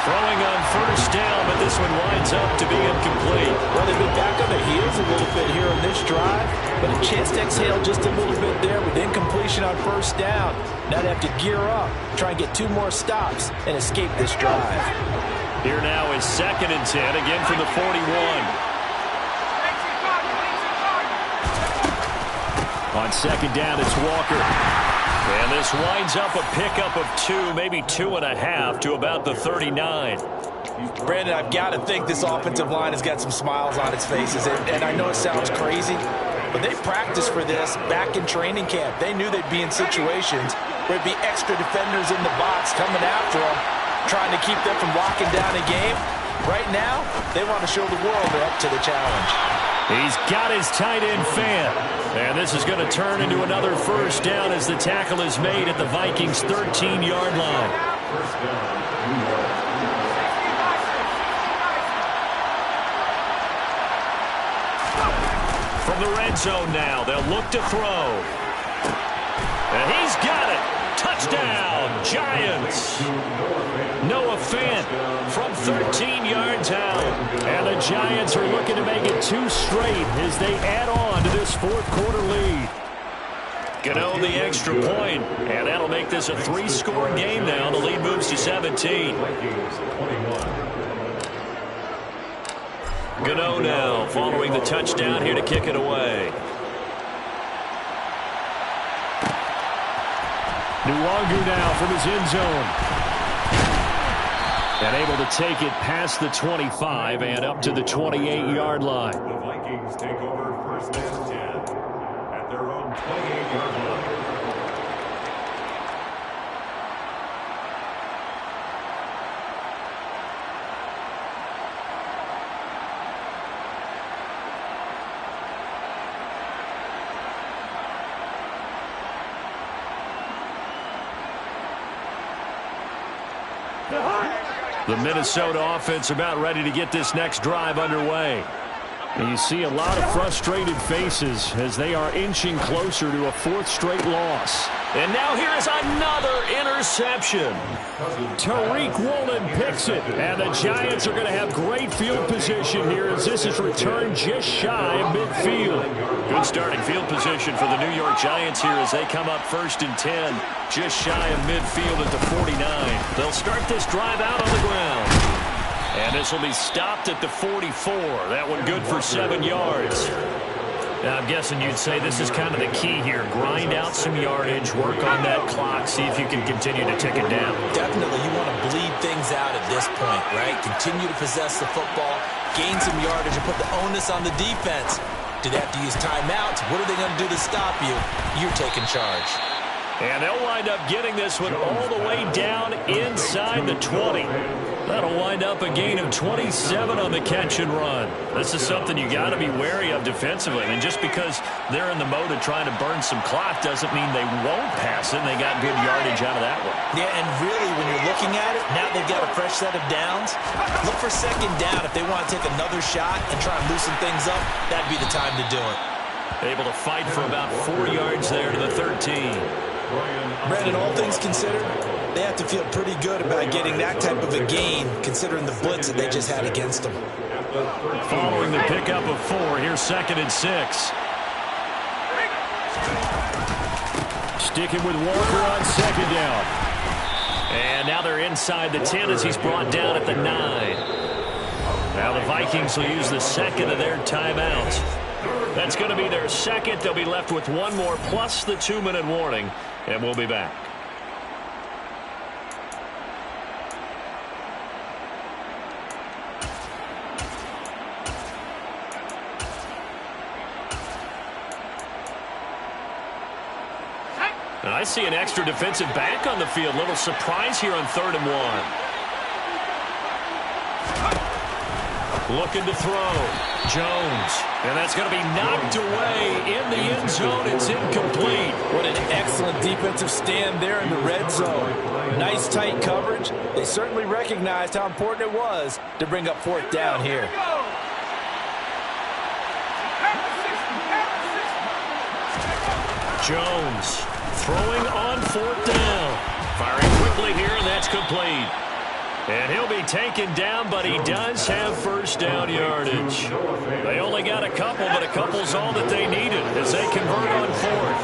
A: Throwing on 1st down, but this one winds up to be incomplete.
C: Well, they've been back on their heels a little bit here on this drive, but a chance to exhale just a little bit there with incompletion on 1st down. Now they have to gear up, try and get 2 more stops, and escape this drive.
A: Here now is 2nd and 10, again from the 41. On 2nd down, it's Walker. And this winds up a pickup of 2, maybe 2.5 to about the 39.
C: Brandon, I've got to think this offensive line has got some smiles on its faces. And I know it sounds crazy, but they practiced for this back in training camp. They knew they'd be in situations where there'd be extra defenders in the box coming after them, trying to keep them from locking down a game. Right now, they want to show the world they're up to the challenge.
A: He's got his tight end Fant. And this is going to turn into another 1st down as the tackle is made at the Vikings' 13-yard line. From the red zone now, they'll look to throw. And he's got it. Touchdown, Giants. Noah Fant from 13 yards out.
B: And the Giants are looking to make it 2 straight as they add on to this fourth quarter lead.
A: Gano the extra point, and that'll make this a 3-score game now. The lead moves to 17. Gano now following the touchdown here to kick it away.
B: Nwangu now from his end zone. And able to take it past the 25 and up to the 28-yard line.
D: The Vikings take over first and 10 at their own 28-yard line.
A: The Minnesota offense about ready to get this next drive underway.
B: And you see a lot of frustrated faces as they are inching closer to a 4th straight loss.
A: And now here is another interception.
B: Tariq Woolen picks it, and the Giants are going to have great field position here as this is returned just shy of midfield.
A: Good starting field position for the New York Giants here as they come up 1st and 10, just shy of midfield at the 49. They'll start this drive out on the ground. And this will be stopped at the 44. That one good for 7 yards.
B: Now, I'm guessing you'd say this is kind of the key here. Grind out some yardage, work on that clock, see if you can continue to tick it down.
C: Definitely, you want to bleed things out at this point, right? Continue to possess the football, gain some yardage, and put the onus on the defense. Do they have to use timeouts? What are they going to do to stop you? You're taking charge.
A: And they'll wind up getting this one all the way down inside the 20. That'll wind up a gain of 27 on the catch and run. This is something you got to be wary of defensively. And just because they're in the mode of trying to burn some clock doesn't mean they won't pass it. And they got good yardage out of that one.
C: Yeah, and really, when you're looking at it, now they've got a fresh set of downs. Look for 2nd down. If they want to take another shot and try and loosen things up, that'd be the time to do it.
A: Able to fight for about 4 yards there to the 13.
C: Brandon, all things considered, they have to feel pretty good about getting that type of a gain, considering the blitz that they just had against them.
A: Following the pickup of 4, here's 2nd and 6.
B: Sticking with Walker on 2nd down.
A: And now they're inside the 10 as he's brought down at the 9. Now the Vikings will use the 2nd of their timeouts. That's going to be their 2nd. They'll be left with 1 more plus the 2-minute warning, and we'll be back. And I see an extra defensive back on the field. Little surprise here on 3rd and 1. Looking to throw. Jones. And that's going to be knocked away in the end zone. It's incomplete.
C: What an excellent defensive stand there in the red zone. Nice tight coverage. They certainly recognized how important it was to bring up 4th down here.
A: Jones throwing on 4th down. Firing quickly here, and that's complete. And he'll be taken down, but he does have 1st down yardage. They only got a couple, but a couple's all that they needed as they convert on 4th.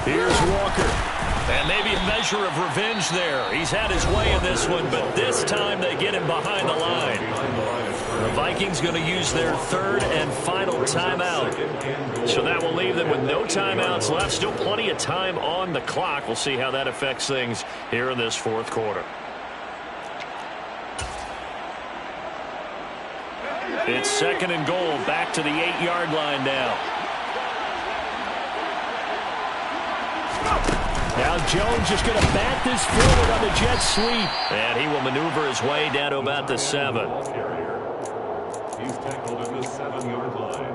B: Here's Walker.
A: And maybe a measure of revenge there. He's had his way in this one, but this time they get him behind the line. The Vikings going to use their 3rd and final timeout. So that will leave them with no timeouts left. Still plenty of time on the clock. We'll see how that affects things here in this 4th quarter. It's 2nd and goal. Back to the 8-yard line now.
B: Now Jones just going to bat this forward on the jet sweep.
A: And he will maneuver his way down to about the 7.
D: He's tackled at the 7-yard line.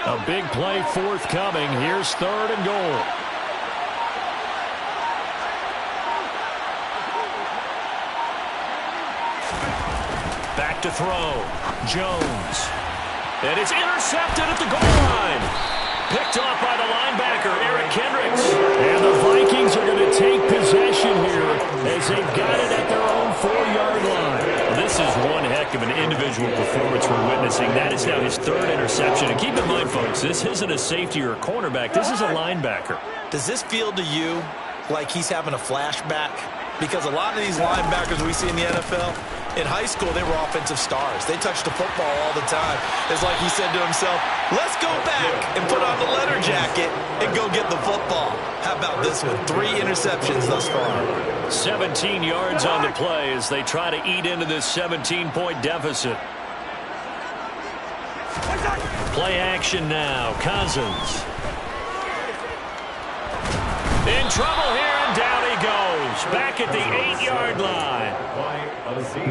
B: A big play forthcoming. Here's 3rd and goal.
A: back to throw. Jones. And it's intercepted at the goal line. Picked off by the linebacker, Eric Kendricks.
B: And the Vikings are going to take possession here as they've got it at their own 4-yard line.
A: This is one heck of an individual performance we're witnessing. That is now his 3rd interception. And keep in mind, folks, this isn't a safety or a cornerback. This is a linebacker.
C: Does this feel to you like he's having a flashback? Because a lot of these linebackers we see in the NFL, in high school, they were offensive stars. They touched the football all the time. It's like he said to himself, let's go back and put on the leather jacket and go get the football. How about this one? 3 interceptions thus far.
A: 17 yards on the play as they try to eat into this 17-point deficit. Play action now. Cousins. In trouble here, and down he goes. Back at the 8-yard line.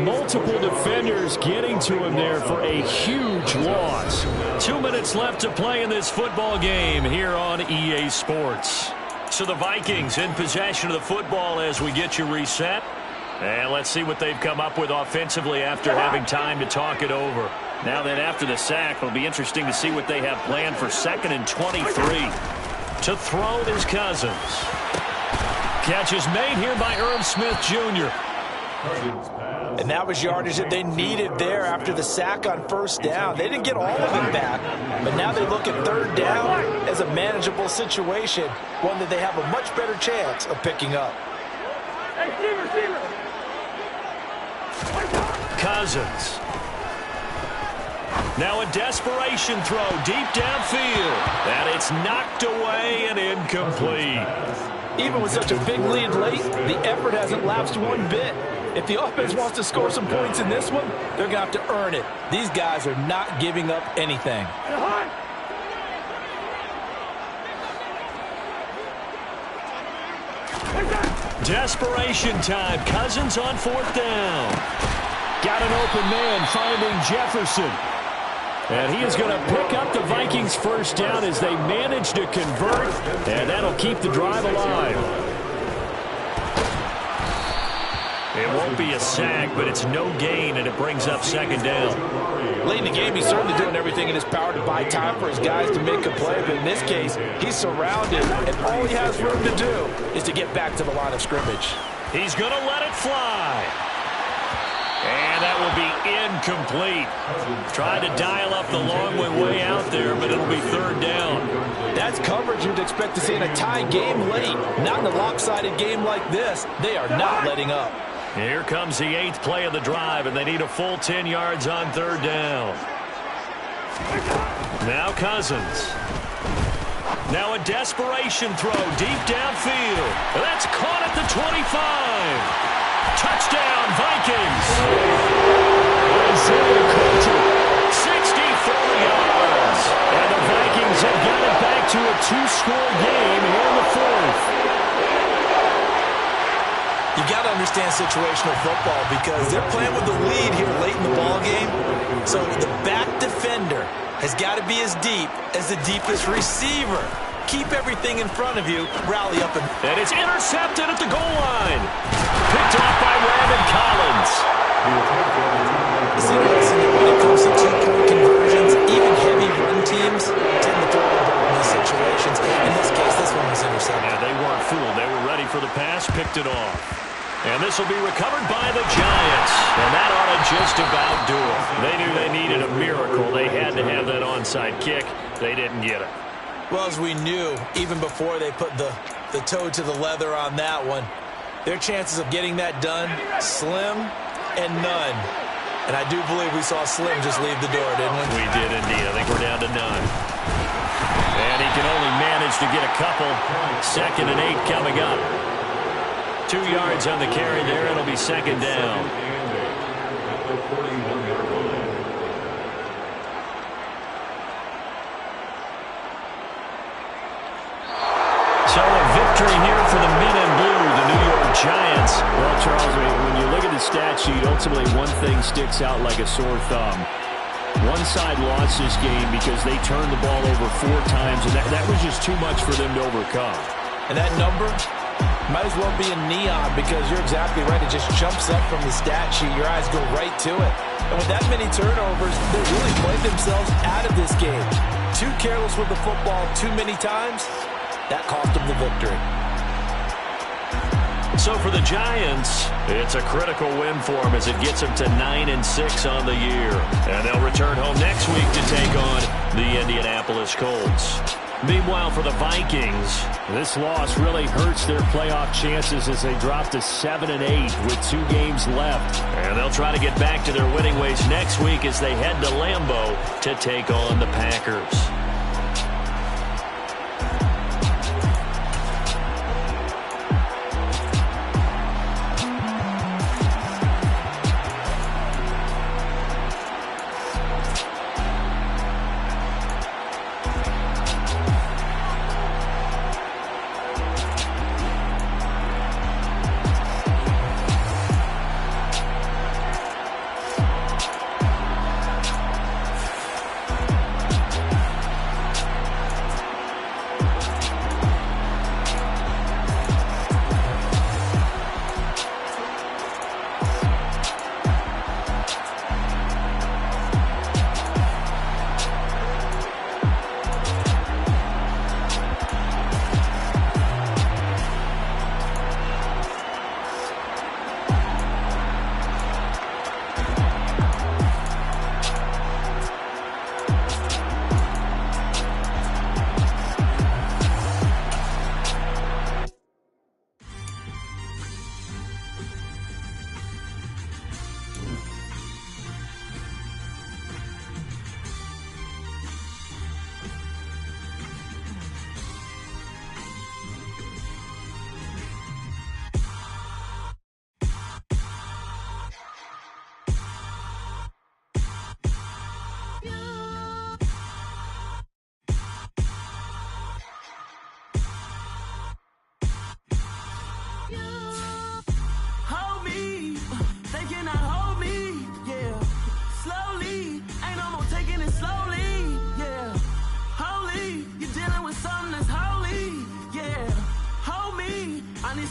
B: Multiple defenders getting to him there for a huge loss.
A: 2 minutes left to play in this football game here on EA Sports. So the Vikings in possession of the football as we get you reset. And let's see what they've come up with offensively after having time to talk it over. Now that after the sack, it'll be interesting to see what they have planned for 2nd and 23. To throw is Cousins. Catch is made here by Irv Smith Jr.
C: And that was yardage that they needed there after the sack on 1st down. They didn't get all of it back, but now they look at 3rd down as a manageable situation, one that they have a much better chance of picking up.
A: Cousins. Now a desperation throw deep downfield. And it's knocked away and incomplete.
C: Even with such a big lead late, the effort hasn't lapsed one bit. If the offense wants to score some points in this one, they're going to have to earn it. These guys are not giving up anything.
A: Desperation time. Cousins on 4th down.
B: Got an open man finding Jefferson. And he is going to pick up the Vikings' 1st down as they manage to convert, and that'll keep the drive alive.
A: It won't be a sack, but it's no gain, and it brings up 2nd down.
C: Late in the game, he's certainly doing everything in his power to buy time for his guys to make a play, but in this case, he's surrounded, and all he has room to do is to get back to the line of scrimmage.
A: He's going to let it fly. And that will be incomplete. Tried to dial up the long way out there, but it'll be 3rd down.
C: That's coverage you'd expect to see in a tie game late. Not in a lopsided game like this. They are not letting up.
A: Here comes the 8th play of the drive, and they need a full 10 yards on 3rd down. Now Cousins. Now a desperation throw deep downfield. That's caught at the 25. Touchdown, Vikings. 64 yards.
B: And the Vikings have got it back to a 2-score game here in the 4th.
C: You got to understand situational football because they're playing with the lead here late in the ball game. So the back defender has got to be as deep as the deepest receiver. Keep everything in front of you, rally up,
A: and it's intercepted at the goal line. Picked off by Landon Collins.
C: It's interesting that when it comes to 2-point conversions, even heavy run teams tend to throw the ball in these situations. In this case, this one was intercepted.
A: Yeah, they weren't fooled. They were ready for the pass, picked it off. And this will be recovered by the Giants. And that ought to just about do it. They knew they needed a miracle. They had to have that onside kick. They didn't get it.
C: Well, as we knew, even before they put the toe to the leather on that one, their chances of getting that done, slim and none. And I do believe we saw Slim just leave the door, didn't we?
A: We did indeed. I think we're down to none. And he can only manage to get a couple. 2nd and 8 coming up. 2 yards on the carry there. It'll be 2nd down. So a victory here for the men in blue, the New York Giants.
B: Well, Charles, when you look at the stat sheet, ultimately one thing sticks out like a sore thumb. One side lost this game because they turned the ball over 4 times, and that was just too much for them to overcome.
C: And that number, Might as well be in neon because you're exactly right. It just jumps up from the stat sheet. Your eyes go right to it. And with that many turnovers, they really played themselves out of this game. Too careless with the football too many times. That cost them the victory.
A: So for the Giants, it's a critical win for them as it gets them to 9-6 on the year. And they'll return home next week to take on the Indianapolis Colts. Meanwhile, for the Vikings,
B: this loss really hurts their playoff chances as they drop to 7-8 with 2 games left.
A: And they'll try to get back to their winning ways next week as they head to Lambeau to take on the Packers.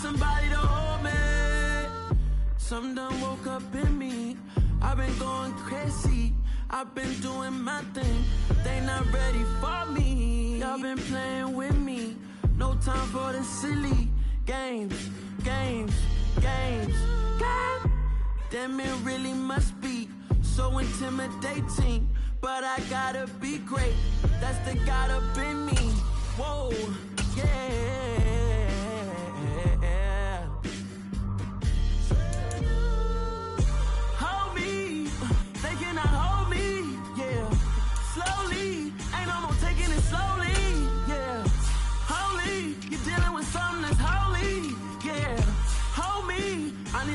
E: Somebody to hold me. Something done woke up in me. I've been going crazy. I've been doing my thing. They not ready for me. Y'all been playing with me. No time for the silly games. God damn, it really must be so intimidating. But I gotta be great. That's the God up in me. Whoa, yeah.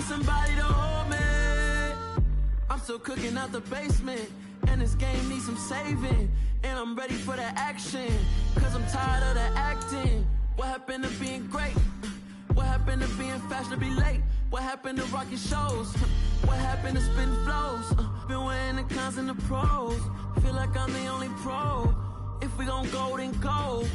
E: Somebody to hold me. I'm still cooking out the basement, and this game needs some saving. And I'm ready for the action, cause I'm tired of the acting. What happened to being great? What happened to being fashionably late? What happened to rocking shows? What happened to spitting flows? Been wearing the cons and the pros. Feel like I'm the only pro. If we gon' go, then go.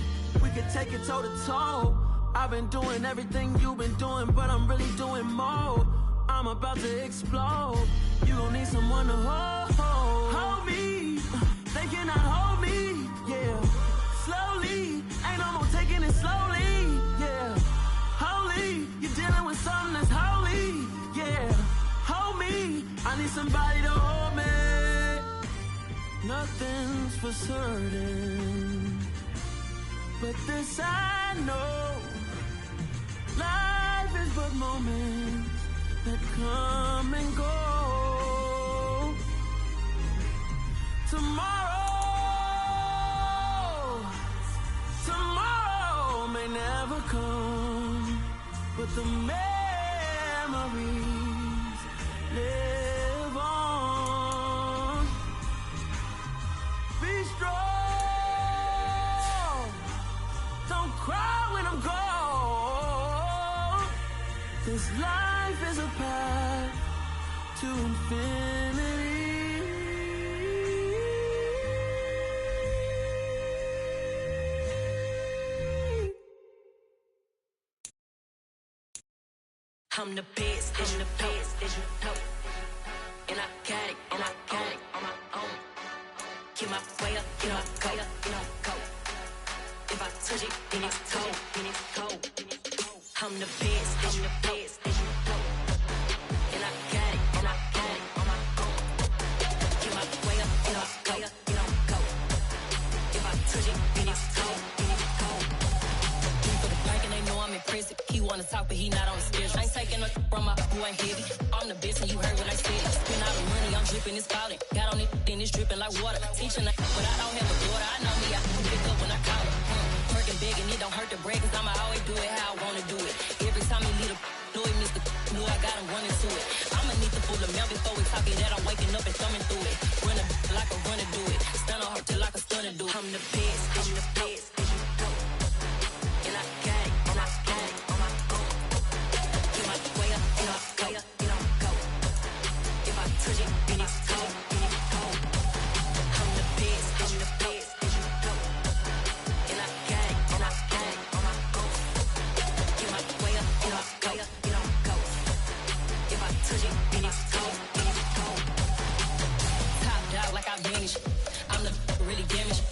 E: We could take it toe to toe. I've been doing everything you've been doing, but I'm really doing more. I'm about to explode. You gon' need someone to hold me. They cannot hold me, yeah. Slowly, ain't no more taking it slowly, yeah. Holy, you're dealing with something that's holy, yeah. Hold me, I need somebody to hold me. Nothing's for certain, but this I know. Life is but moments that come and go. Tomorrow may never come, but the memories live on. Be strong, don't cry when I'm gone. This life is a path to infinity. I'm the best, I'm the best, as you know. And I got it, and I got it on my own. Get my way up, get my go, get my go. If I touch it, then it's cold, then it's cold. I'm the best, as you know. And I got it, and I got it on my own. Get my way up, get my go, get my go. If I touch it, then it's cold, then it's cold. For the bank and they know I'm in prison. He wanna talk, but he not on the schedule. I ain't taking no from my who ain't heavy. I'm the best, and you heard what I said. Spend all the money, I'm dripping, it's falling. Got on it, then it's dripping like water. Teaching, but I don't have a daughter. I know me, I can pick up when I call her. Working big, and it don't hurt to break, cause I'ma always do it how I wanna do it. Every time he lead a do it, Mr. Knew I got him running to it. I'ma need the full of milk before we talk it that I'm waking up and thumbing through it. Run a like a runner do it. Stun on her till like a stunner do it. I'm the best, I'm the best, as you know. And I got it, and I got it on my own. Get my way up, get my go, get my go. If I touch it, then it's cold, then it's cold. I'm the best, I'm the best, as you know. And I got it, and I got it on my own. Get my way up, get my go, get my go. If I touch it, then it's cold, then it's cold. Top dog like I manage. I'm the really damaged.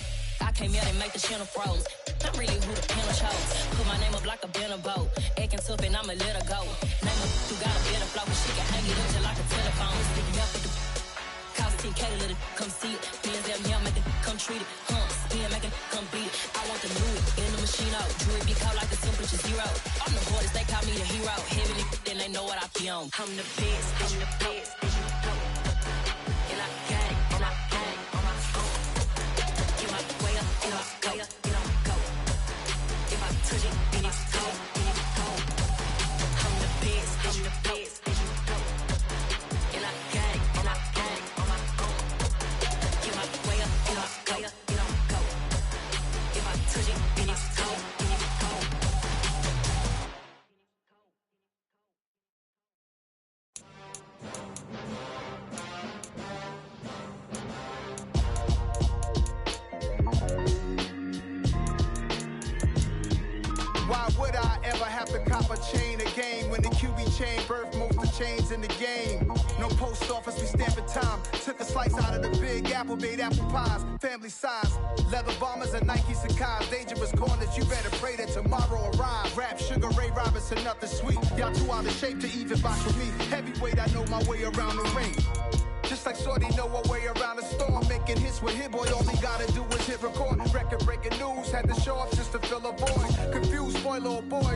E: I came out and make the channel froze. I'm really who the panel chose. Put my name up like a banner boat. Acting tough and I'ma let her go. Name her who got a better flow, but she can hang it up just like a telephone. Sticky up with the cost 10K to let it come see it. Bands that yeah, make it come treat it. Spin, make it come beat it. I want the new it in the machine out. Jewelry be caught like the temperature zero. I'm the hardest, they call me the hero. Heavenly, then they know what I be on. I'm the best, I'm the best, as you know. And I got it, and I got it on my own. Get my way up, get my go, get my go. If I touch it, then it's cold, then it's cold. I'm the best, I'm the best, as you know. And I got it, and I got it on my own. Get my way up, get my go, get my go. If I touch it, then it's cold, then it's cold.
F: Why would I ever have to cop a chain a game when the QB chain birthed most of the chains in the game? No post office, we stamping time. Took a slice out of the big apple, made apple pies, family size. Leather bombers and Nike Sakai's. Dangerous corners, you better pray that tomorrow arrive. Rap, Sugar Ray Robinson, nothing sweet. Y'all too out of shape to even box with me. Heavyweight, I know my way around the ring. Just like Shorty know her way around the storm. Making hits with Hit Boy, all he gotta do is hit record. Record breaking news, had to show up just to fill a void. Confused, spoiler boy.